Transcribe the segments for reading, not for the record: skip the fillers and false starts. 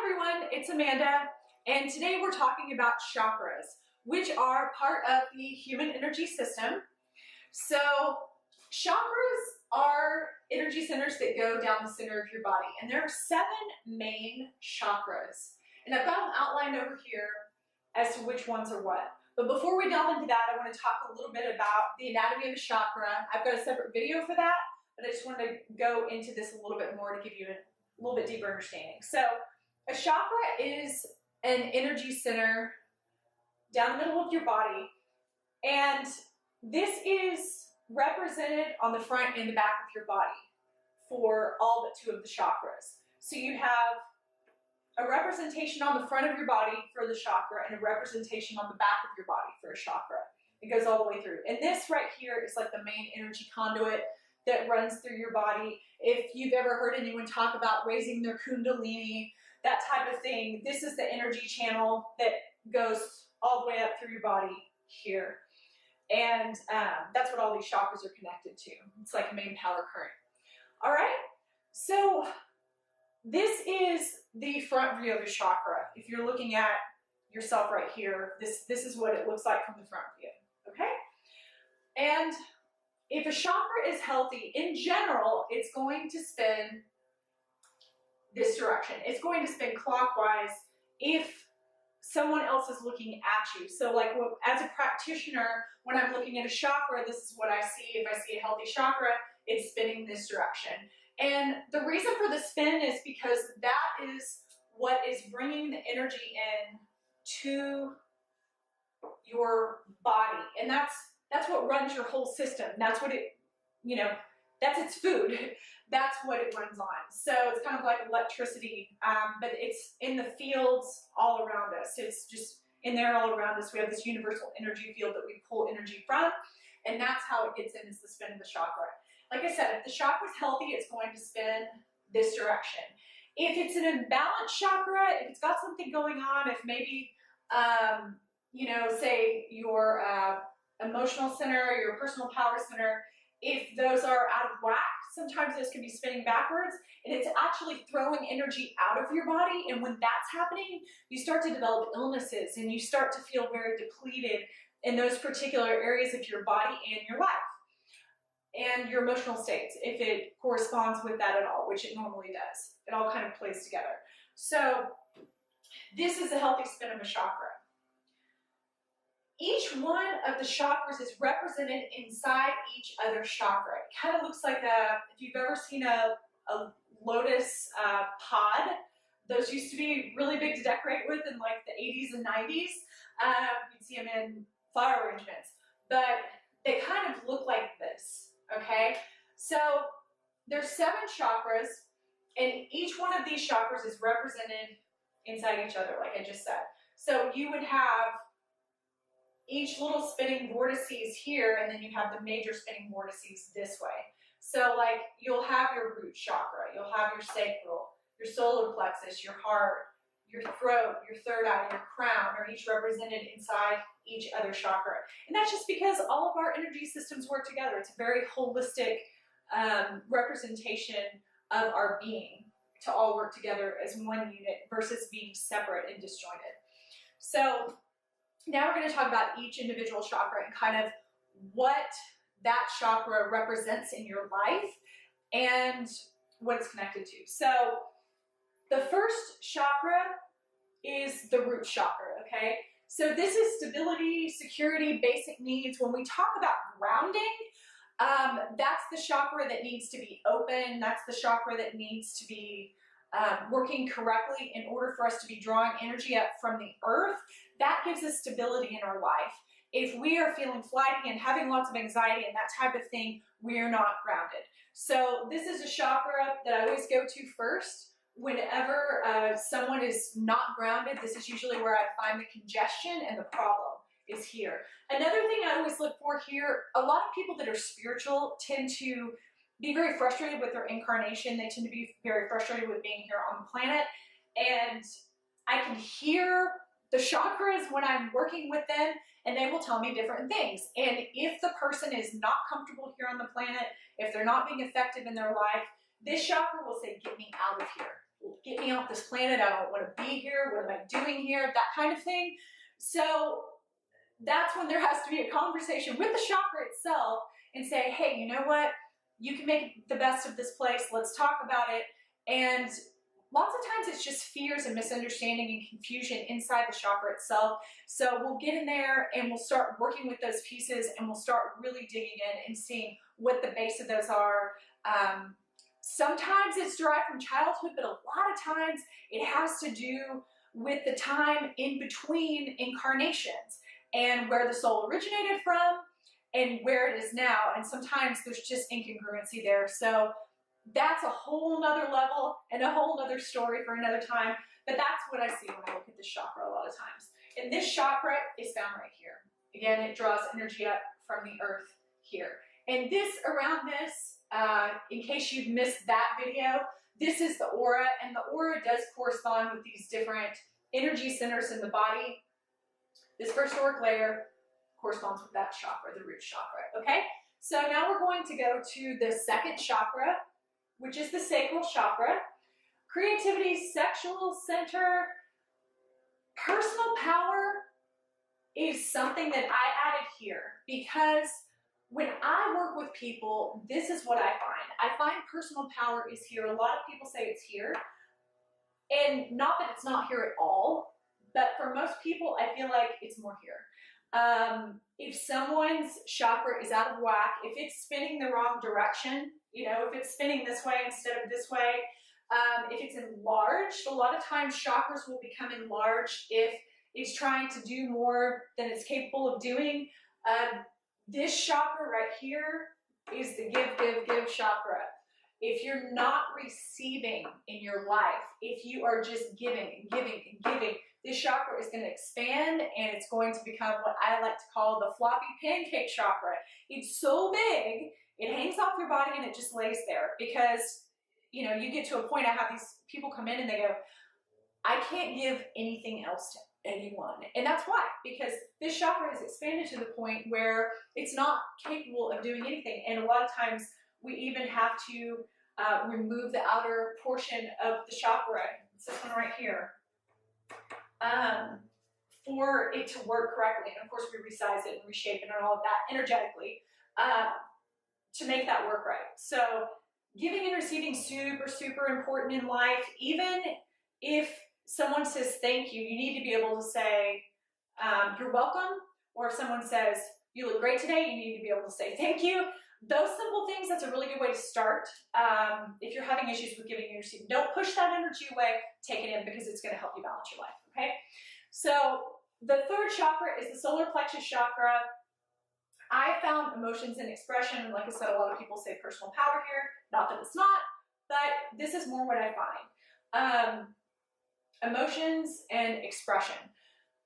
everyone, it's Amanda, and today we're talking about chakras, which are part of the human energy system. So chakras are energy centers that go down the center of your body, and there are 7 main chakras. And I've got them outlined over here as to which ones are what. But before we delve into that, I want to talk a little bit about the anatomy of a chakra. I've got a separate video for that, but I just wanted to go into this a little bit more to give you a little bit deeper understanding. So a chakra is an energy center down the middle of your body, and this is represented on the front and the back of your body for all but 2 of the chakras. So you have a representation on the front of your body for the chakra and a representation on the back of your body for a chakra. It goes all the way through. And this right here is like the main energy conduit that runs through your body. If you've ever heard anyone talk about raising their kundalini, that type of thing, this is the energy channel that goes all the way up through your body here. And that's what all these chakras are connected to. It's like a main power current. All right, so this is the front view of a chakra. If you're looking at yourself right here, this is what it looks like from the front view, okay? And if a chakra is healthy, in general, it's going to spin this direction. It's going to spin clockwise if someone else is looking at you. So like as a practitioner, when I'm looking at a chakra, this is what I see. If I see a healthy chakra, it's spinning this direction. And the reason for the spin is because that is what is bringing the energy in to your body. And that's what runs your whole system. That's what it, that's its food. That's what it runs on. So it's kind of like electricity, but it's in the fields all around us. It's just in there all around us. We have this universal energy field that we pull energy from, and that's how it gets in, is the spin of the chakra. Like I said, if the chakra is healthy, it's going to spin this direction. If it's an imbalanced chakra, if it's got something going on, if maybe, say your emotional center, your personal power center, if those are out of whack, sometimes those can be spinning backwards, and it's actually throwing energy out of your body. And when that's happening, you start to develop illnesses, and you start to feel very depleted in those particular areas of your body and your life and your emotional states, if it corresponds with that at all, which it normally does. It all kind of plays together. So this is a healthy spin of a chakra. Each one of the chakras is represented inside each other chakra. It kind of looks like if you've ever seen a lotus pod, those used to be really big to decorate with in like the 80s and 90s. You'd see them in flower arrangements, but they kind of look like this, okay? So there's 7 chakras, and each one of these chakras is represented inside each other, like I just said. So you would have each little spinning vortices here, and then you have the major spinning vortices this way. So like you'll have your root chakra, you'll have your sacral, your solar plexus, your heart, your throat, your third eye, your crown are each represented inside each other chakra. And that's just because all of our energy systems work together. It's a very holistic representation of our being to all work together as one unit versus being separate and disjointed. So now we're going to talk about each individual chakra and kind of what that chakra represents in your life and what it's connected to. So the first chakra is the root chakra, okay? So this is stability, security, basic needs. When we talk about grounding, that's the chakra that needs to be open. That's the chakra that needs to be working correctly in order for us to be drawing energy up from the earth. That gives us stability in our life. If we are feeling flighty and having lots of anxiety and that type of thing, we are not grounded. So this is a chakra that I always go to first. Whenever someone is not grounded, this is usually where I find the congestion and the problem is here. Another thing I always look for here, a lot of people that are spiritual tend to be very frustrated with their incarnation. They tend to be very frustrated with being here on the planet. And I can hear the chakras when I'm working with them, and they will tell me different things. And if the person is not comfortable here on the planet, if they're not being effective in their life, this chakra will say, get me out of here. get me off this planet. I don't want to be here. What am I doing here? That kind of thing. So that's when there has to be a conversation with the chakra itself and say, hey, you know what? You can make the best of this place. Let's talk about it. And lots of times it's just fears and misunderstanding and confusion inside the chakra itself. So we'll get in there and we'll start working with those pieces, and we'll start really digging in and seeing what the base of those are. Sometimes it's derived from childhood, but a lot of times it has to do with the time in between incarnations and where the soul originated from and where it is now. And sometimes there's just incongruency there. So that's a whole nother level and a whole nother story for another time. But that's what I see when I look at this chakra a lot of times. And this chakra is found right here. Again, it draws energy up from the earth here. And this, around this, in case you've missed that video, this is the aura, and the aura does correspond with these different energy centers in the body. This first auric layer corresponds with that chakra, the root chakra, okay? So now we're going to go to the second chakra, which is the sacral chakra. Creativity, sexual center, personal power is something that I added here because when I work with people, this is what I find. I find personal power is here. A lot of people say it's here, and not that it's not here at all, but for most people, I feel like it's more here. If someone's chakra is out of whack, if it's spinning the wrong direction, you know, if it's spinning this way instead of this way, if it's enlarged, a lot of times chakras will become enlarged if it's trying to do more than it's capable of doing. This chakra right here is the give chakra. If you're not receiving in your life, if you are just giving and giving and giving, this chakra is going to expand and it's going to become what I like to call the floppy pancake chakra. It's so big, it hangs off your body and it just lays there because, you know, you get to a point, I have these people come in and they go, I can't give anything else to anyone. And that's why, because this chakra has expanded to the point where it's not capable of doing anything. And a lot of times we even have to remove the outer portion of the chakra, it's this one right here, for it to work correctly. And of course we resize it and reshape it and all of that energetically to make that work right. So giving and receiving super, super important in life. Even if someone says thank you, you need to be able to say you're welcome. Or if someone says you look great today, you need to be able to say thank you. Those simple things, that's a really good way to start. If you're having issues with giving and receiving, don't push that energy away, take it in because it's going to help you balance your life, okay? So the third chakra is the solar plexus chakra. I found emotions and expression. Like I said, a lot of people say personal power here. Not that it's not, but this is more what I find. Emotions and expression.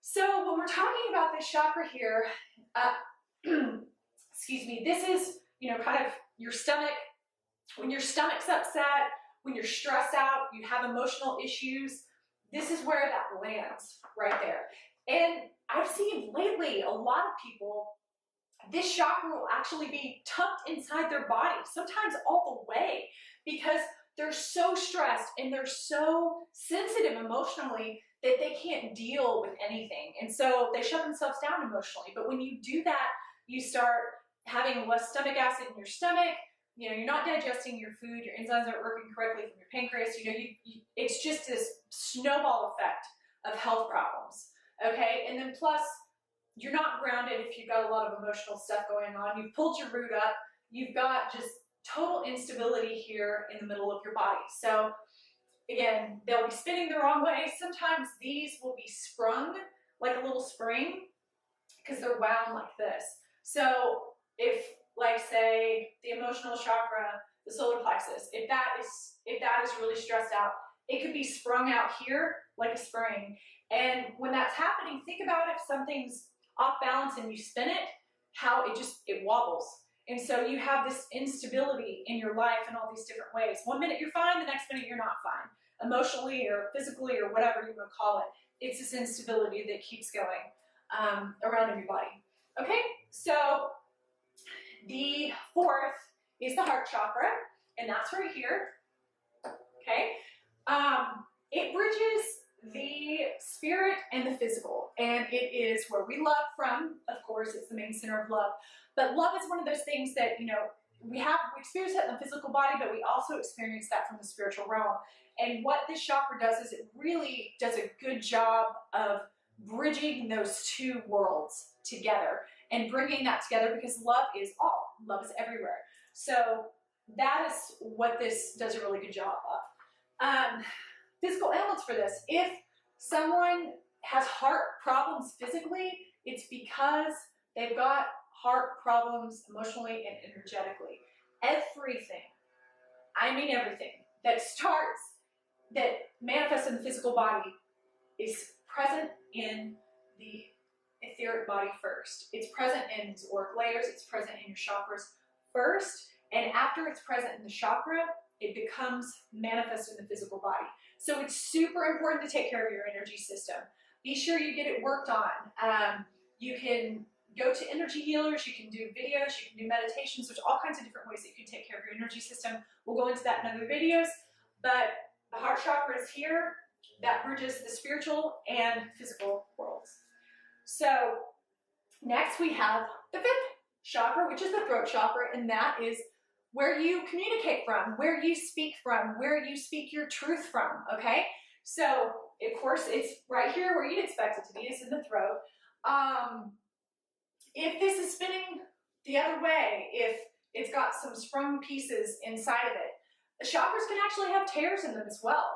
So when we're talking about this chakra here, excuse me, this is, you know, kind of your stomach. When your stomach's upset, when you're stressed out, you have emotional issues, this is where that lands right there. And I've seen lately a lot of people, this chakra will actually be tucked inside their body, sometimes all the way, because they're so stressed and they're so sensitive emotionally that they can't deal with anything. And so they shut themselves down emotionally. But when you do that, you start having less stomach acid in your stomach. You know, you're not digesting your food, your enzymes aren't working correctly from your pancreas. You know, it's just this snowball effect of health problems. Okay, and then plus, you're not grounded if you've got a lot of emotional stuff going on. You've pulled your root up. You've got just total instability here in the middle of your body. So again, they'll be spinning the wrong way. Sometimes these will be sprung like a little spring because they're wound like this. So if, like, say, the emotional chakra, the solar plexus, if that is really stressed out, it could be sprung out here like a spring. And when that's happening, think about if something's off balance and you spin it, how it wobbles. And so you have this instability in your life in all these different ways. One minute you're fine, the next minute you're not fine. Emotionally or physically or whatever you want to call it. It's this instability that keeps going around in your body. Okay, so the fourth is the heart chakra, and that's right here. Okay, It bridges the spirit and the physical, and it is where we love from. Of course, it's the main center of love, but love is one of those things that, we experience that in the physical body, but we also experience that from the spiritual realm. And what this chakra does is it really does a good job of bridging those two worlds together and bringing that together, because love is all. Love is everywhere. So that is what this does a really good job of. Physical ailments for this. If someone has heart problems physically, it's because they've got heart problems emotionally and energetically. Everything, I mean everything, that manifests in the physical body is present in the etheric body first. It's present in its auric layers, it's present in your chakras first, and after it's present in the chakra, it becomes manifest in the physical body. So it's super important to take care of your energy system. Be sure you get it worked on. You can go to energy healers, you can do videos, you can do meditations. There's all kinds of different ways that you can take care of your energy system. We'll go into that in other videos, but the heart chakra is here. That bridges the spiritual and physical worlds. So next we have the fifth chakra, which is the throat chakra, and that is where you communicate from, where you speak from, where you speak your truth from, okay? So, of course, it's right here where you'd expect it to be. It's in the throat. If this is spinning the other way, if it's got some sprung pieces inside of it, the chakras can actually have tears in them as well.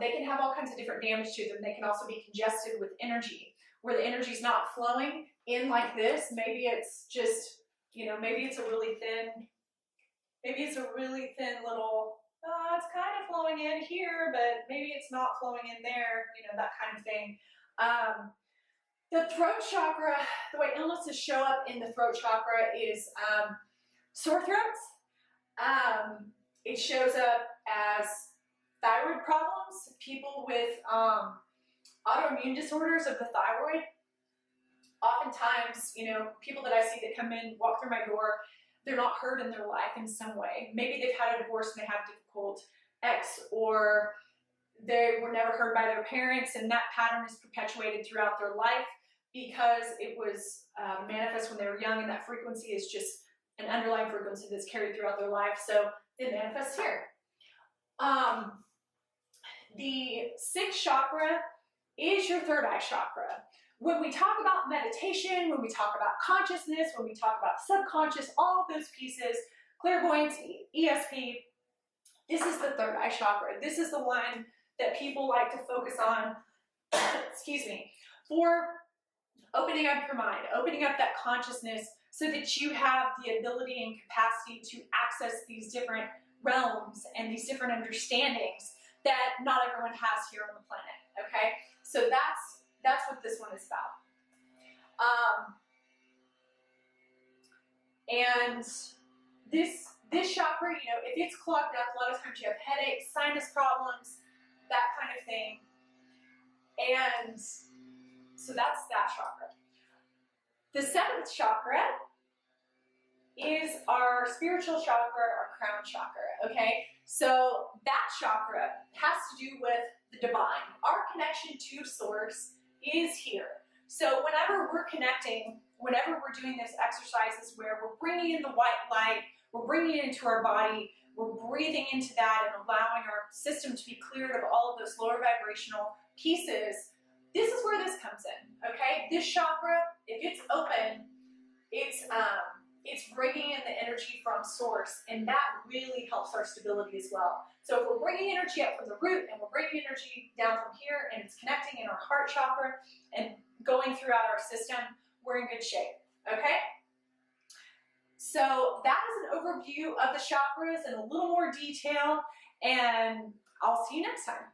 They can have all kinds of different damage to them. They can also be congested with energy, where the energy is not flowing in like this. Maybe it's just, maybe it's a really thin little, it's kind of flowing in here, but maybe it's not flowing in there, that kind of thing. The throat chakra, the way illnesses show up in the throat chakra is sore throats. It shows up as thyroid problems, people with autoimmune disorders of the thyroid. Oftentimes, people that I see that come in, walk through my door, they're not heard in their life in some way. Maybe they've had a divorce and they have difficult ex, or they were never heard by their parents, and that pattern is perpetuated throughout their life because it was manifest when they were young, and that frequency is just an underlying frequency that's carried throughout their life, so it manifests here. The sixth chakra is your third eye chakra. When we talk about meditation, when we talk about consciousness, when we talk about subconscious, all of those pieces, clairvoyance, ESP, this is the third eye chakra. This is the one that people like to focus on, excuse me, for opening up your mind, opening up that consciousness so that you have the ability and capacity to access these different realms and these different understandings that not everyone has here on the planet, okay? So that's what this one is about. And this chakra, if it's clogged up, a lot of times you have headaches, sinus problems, that kind of thing. And so that's that chakra. The seventh chakra is our spiritual chakra, our crown chakra, okay? So that chakra has to do with the divine. Our connection to source is here. So whenever we're connecting, whenever we're doing these exercises where we're bringing in the white light, we're bringing it into our body, we're breathing into that and allowing our system to be cleared of all of those lower vibrational pieces, this is where this comes in, okay? This chakra, if it's open, it's bringing in the energy from source, and that really helps our stability as well. So if we're bringing energy up from the root and we're bringing energy down from here and it's connecting in our heart chakra and going throughout our system, we're in good shape, okay? So that is an overview of the chakras in a little more detail, and I'll see you next time.